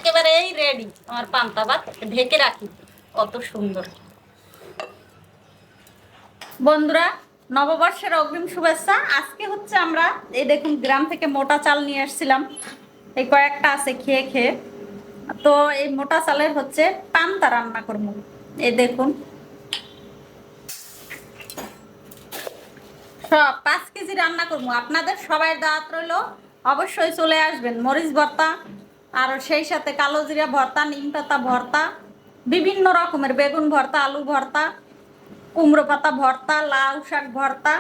একেবারেই রেডি আমার পান্তা ভাত, ঢেকে রাখি। কত সুন্দর। বন্ধুরা, নববর্ষের অগ্রিম শুভেচ্ছা। আজকে হচ্ছে আমরা এই দেখুন গ্রাম থেকে মোটা চাল নিয়ে আসছিলাম, এই কয়েকটা আছে খেয়ে খেয়ে। তো এই মোটা চালের হচ্ছে পান্তা রান্না করবো। এই দেখুন সব 5 কেজি রান্না করবো। আপনাদের সবাই দাওয়াত রইলো, অবশ্যই চলে আসবেন। মরিচ ভর্তা, আর সেই সাথে কালো জিরা ভর্তা, নিম পাতা ভর্তা, বিভিন্ন রকমের বেগুন ভর্তা, আলু ভর্তা, কুমড়ো পাতা ভর্তা, লাউ শাক ভর্তা,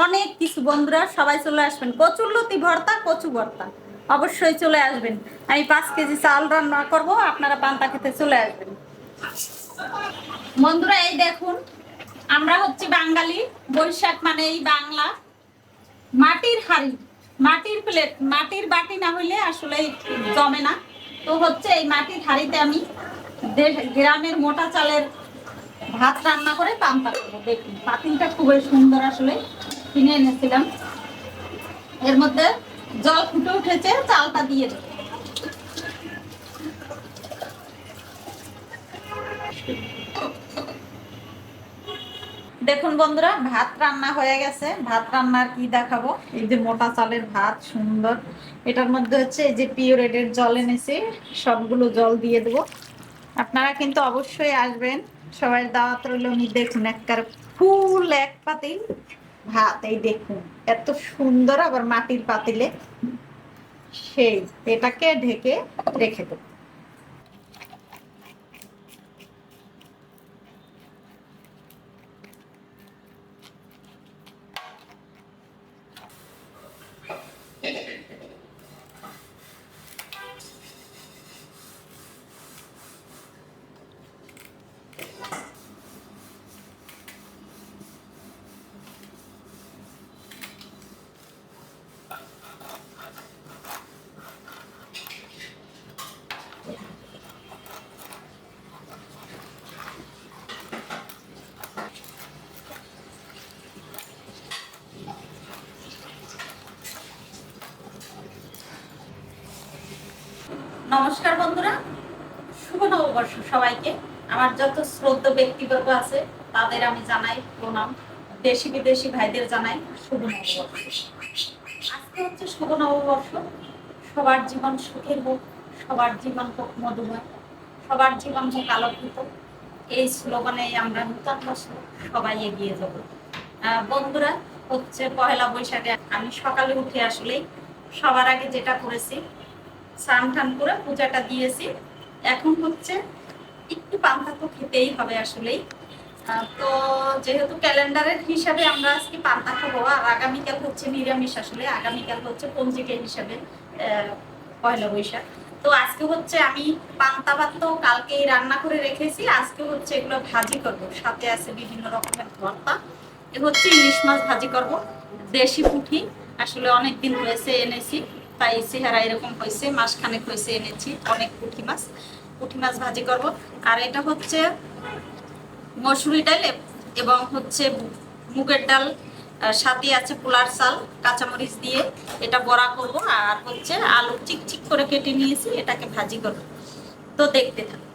অনেক কিছু। বন্ধুরা সবাই চলে আসবেন। কচুরলতি ভর্তা, কচু ভর্তা, অবশ্যই চলে আসবেন। আমি 5 কেজি চাল রান্না করব, আপনারা পান্তা খেতে চলে আসবেন। বন্ধুরা এই দেখুন, আমরা হচ্ছে বাঙালি, বৈশাখ মানে এই বাংলা। মাটির হাঁড়ি, মাটির প্লেট, মাটির বাটি না হইলে আসলে জমে না। তো হচ্ছে এই মাটির হাঁড়িতে আমি গ্রামের মোটা চালের ভাত রান্না করে পান্তা করবো। দেখুন পাতিলটা খুবই সুন্দর, আসলে কিনে এনেছিলাম। এর মধ্যে জল ফুটে উঠেছে, চালটা দিয়ে দেবো। দেখুন বন্ধুরা, ভাত রান্না হয়ে গেছে। ভাত রান্নার কি দেখাবো, এই যে মোটা চালের ভাত সুন্দর। এটার মধ্যে হচ্ছে এই যে পিওরেটের জল এনেছি, সবগুলো জল দিয়ে দেবো। আপনারা কিন্তু অবশ্যই আসবেন, সবাই দাওয়াত রইল। দেখুন একবার ফুল এক পাতিল ভাত, এই দেখুন এত সুন্দর, আবার মাটির পাতিলে। সেই এটাকে ঢেকে রেখে দেবো। নমস্কার বন্ধুরা, শুভ নববর্ষ সবাইকে। আমার যত শ্রদ্ধ ব্যক্তিবর্গ আছে তাদের আমি জানাই প্রণাম। দেশি বিদেশি ভাইদের জানাই শুভ নববর্ষ। আজকে হচ্ছে শুভ নববর্ষ। সবার জীবন সুখের হোক, সবার জীবন হোক মধুময়, সবার জীবন হোক আলোকিত। এই স্লোগানে আমরা নূতন বছর সবাই এগিয়ে যাব। বন্ধুরা, হচ্ছে পহেলা বৈশাখে আমি সকালে উঠে আসলে সবার আগে যেটা করেছি, স্নান টান করে পূজাটা দিয়েছি। এখন হচ্ছে একটু পান্তা তো খেতেই হবে আসলেই। তো যেহেতু ক্যালেন্ডারের হিসাবে আমরা আজকে পান্তা খাবো, আর আগামীকাল হচ্ছে নিরামিষ। আসলে আগামীকাল হচ্ছে পঞ্জিকের হিসাবে পয়লা বৈশাখ। তো আজকে হচ্ছে আমি পান্তা ভাত তো কালকেই রান্না করে রেখেছি, আজকে হচ্ছে এগুলো ভাজি করবো। সাথে আছে বিভিন্ন রকমের ভর্তা। এ হচ্ছে ইলিশ মাছ ভাজি করব, দেশি পুঁটি। আসলে অনেকদিন হয়েছে এনেছি, তাই চেহারা এরকম হয়েছে। মাসখানেক হয়েছে এনেছি অনেক পুঁটি মাছ। পুঁটি মাছ ভাজি করব। আর এটা হচ্ছে মসুরি ডাল এবং হচ্ছে মুগের ডাল, সাথে আছে পোলার চাল, কাঁচামরিচ দিয়ে এটা বড়া করব। আর হচ্ছে আলু চিকচিক করে কেটে নিয়েছি, এটাকে ভাজি করব। তো দেখতে থাকুন।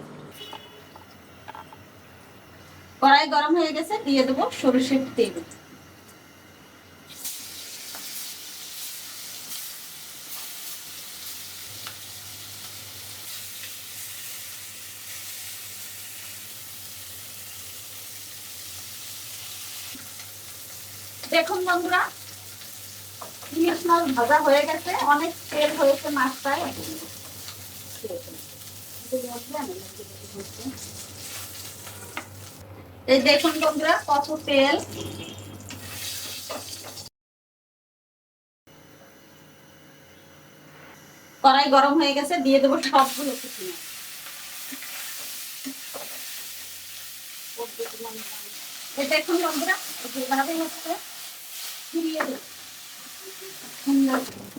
কড়াই গরম হয়ে গেছে, দিয়ে দেবো সরষের তেল। দেখুন বন্ধুরা, ইলিশ মাছ ভাজা হয়ে গেছে, অনেক তেল হয়েছে মাছটায়। এই দেখুন বন্ধুরা কত তেল। কড়াই গরম হয়ে গেছে, দিয়ে দেবো সবগুলো পুঁটি মাছ। এই দেখুন বন্ধুরা, যেভাবে হচ্ছে ফিরিয়ে দেবো।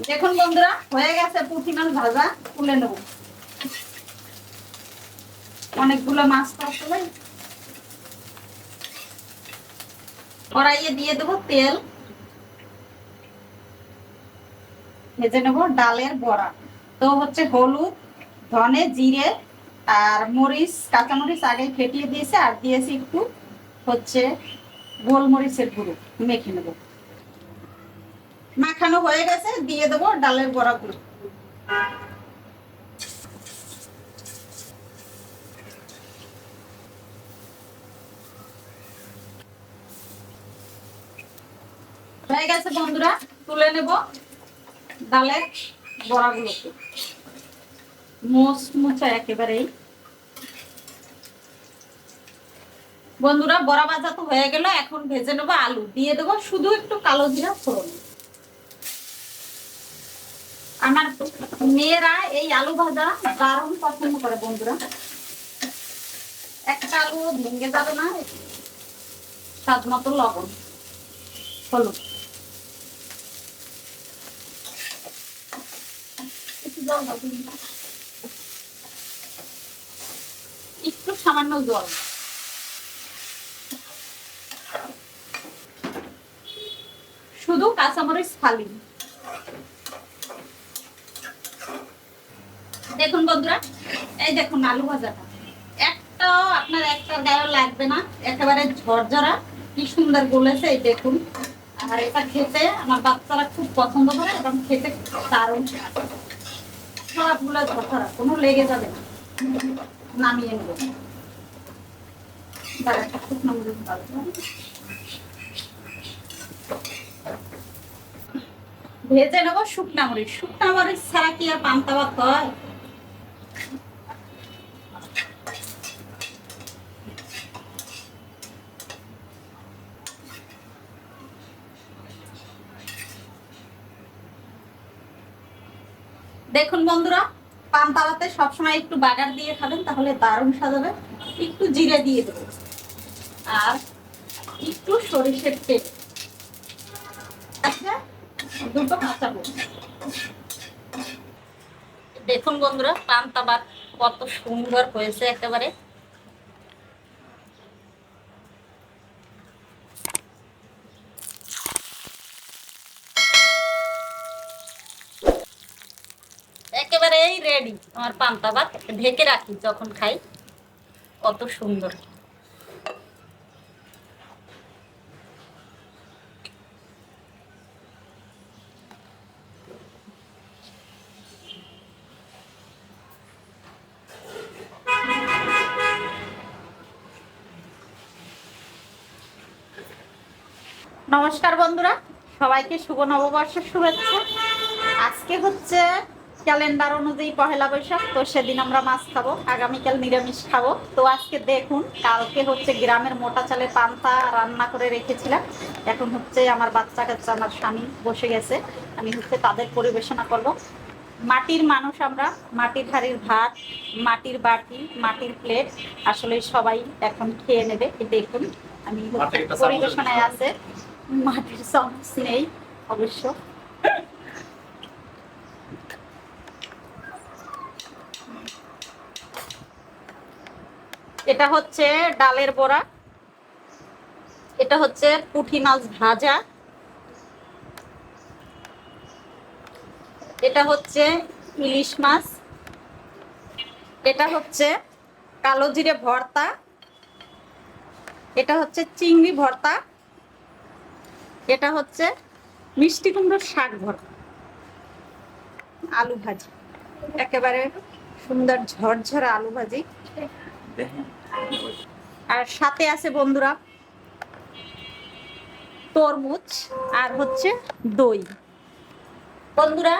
দেখুন বন্ধুরা, হয়ে গেছে পুঁটি মাছ ভাজা, তুলে নেব। অনেকগুলো মাছ তো আসলে। কড়াইয়ে দিয়ে দেবো তেল, ভেজে নেবো ডালের বড়া। তো হচ্ছে হলুদ, ধনে জিরে আর মরিচ, কাঁচামরিচ আগে ফেটিয়ে দিয়েছে, আর দিয়েছি একটু হচ্ছে গোলমরিচের গুঁড়ো, মেখে নেব। মাখানো হয়ে গেছে, দিয়ে দেবো ডালের বড়াগুলো। হয়ে গেছে বন্ধুরা, তুলে নেব ডালের বড়াগুলোকে মুচমুচা একেবারেই। বন্ধুরা বড়া ভাজা তো হয়ে গেল, এখন ভেজে নেবো আলু, দিয়ে দেবো শুধু একটু কালো জিরা ফোড়ন। আমার মেয়েরা এই আলু ভাজা দারুণ পছন্দ করে বন্ধুরা, একটা আলু ভেঙে যাবে না। স্বাদ মতো লবণ, হলুদ, একটু সামান্য জল, শুধু কাঁচামরিচ ফালি। দেখুন বন্ধুরা, এই দেখুন আলু ভাজাটা একটাও আপনার একটা গায়ে লাগবে না, একেবারে ঝরঝরা, কি সুন্দর গলেছে এই দেখুন। আর এটা খেতে আমার বাচ্চারা খুব পছন্দ করে এবং খেতে দারুণ, সবগুলো ঝরঝরা, কোনো লেগে যাবে না। নামিয়ে নেব, ভেজে নেবো শুকনা মরিচ। শুকনা মরিচ ছাড়া কি আর পান্তা ভাত হয়? দেখুন বন্ধুরা, পান্তা ভাতে সবসময় একটু বাগার দিয়ে খাবেন, তাহলে দারুণ সাজাবে। একটু জিরে দিয়ে দেবো আর একটু সরিষার তেল, আচ্ছা দুটো কাঁচা মরিচ। দেখুন বন্ধুরা পান্তা ভাত কত সুন্দর হয়েছে একেবারে। একেবারেই রেডি আমার পান্তা ভাত, ঢেকে রাখি যখন খাই, কত সুন্দর। নমস্কার বন্ধুরা, সবাইকে শুভ নববর্ষের শুভেচ্ছা। আজকে হচ্ছে ক্যালেন্ডার অনুযায়ী পহেলা বৈশাখ, তো সেদিন আমরা মাছ খাবো, আগামীকাল নিরামিষ খাবো। তো আজকে দেখুন, কালকে হচ্ছে গ্রামের মোটা চালের পান্তা রান্না করে রেখেছিলাম। এখন হচ্ছে আমার বাচ্চা কাচ্চা, আমার স্বামী বসে গেছে, আমি হচ্ছে তাদের পরিবেশনা করব। মাটির মানুষ আমরা, মাটির হাঁড়ির ভাত, মাটির বাটি, মাটির প্লেট, আসলে সবাই এখন খেয়ে নেবে। দেখুন আমি পরিবেশনায় আছে, মাটির চামচ নেই অবশ্য। এটা হচ্ছে ডালের বড়া, এটা হচ্ছে পুঁটি মাছ ভাজা, এটা হচ্ছে ইলিশ মাছ, এটা হচ্ছে কালো জিরে ভর্তা, এটা হচ্ছে চিংড়ি ভর্তা, এটা হচ্ছে মিষ্টি কুমড়োর শাক ভর্তা, আলু ভাজি, একেবারে সুন্দর ঝরঝরা আলু ভাজি, আর সাথে আছে বন্ধুরা তরমুজ আর হচ্ছে দই। বন্ধুরা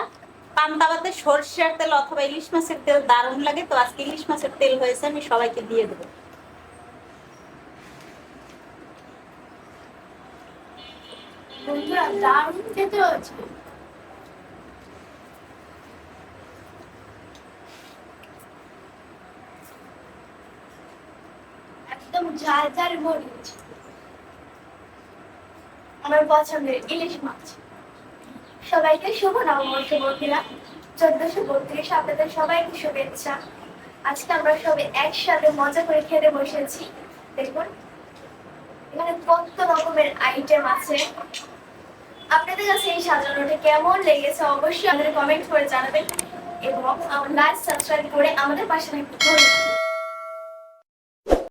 পান্তা ভাতে সরষের তেল অথবা ইলিশ মাছের তেল দারুণ লাগে, তো আজকে ইলিশ মাছের তেল হয়েছে, আমি সবাইকে দিয়ে দেবো। বন্ধুরা দারুণ খেতে হচ্ছে। একদম ঝাল ঝাল মরিচ, আমার পছন্দের ইলিশ মাছ। সবাইকে শুভ নববর্ষ বন্ধুরা, 1432 আপনাদের সবাইকে শুভেচ্ছা। আজকে আমরা সবাই একসাথে মজা করে খেতে বসেছি। দেখুন এখানে কত রকমের আইটেম আছে। আপনাদের কাছে এই সাজানোটা কেমন লেগেছে অবশ্যই আমাদের কমেন্ট করে জানাবেন। এবং লাইক সাবস্ক্রাইব করে আমাদের পাশে থাকবেন। ধন্যবাদ।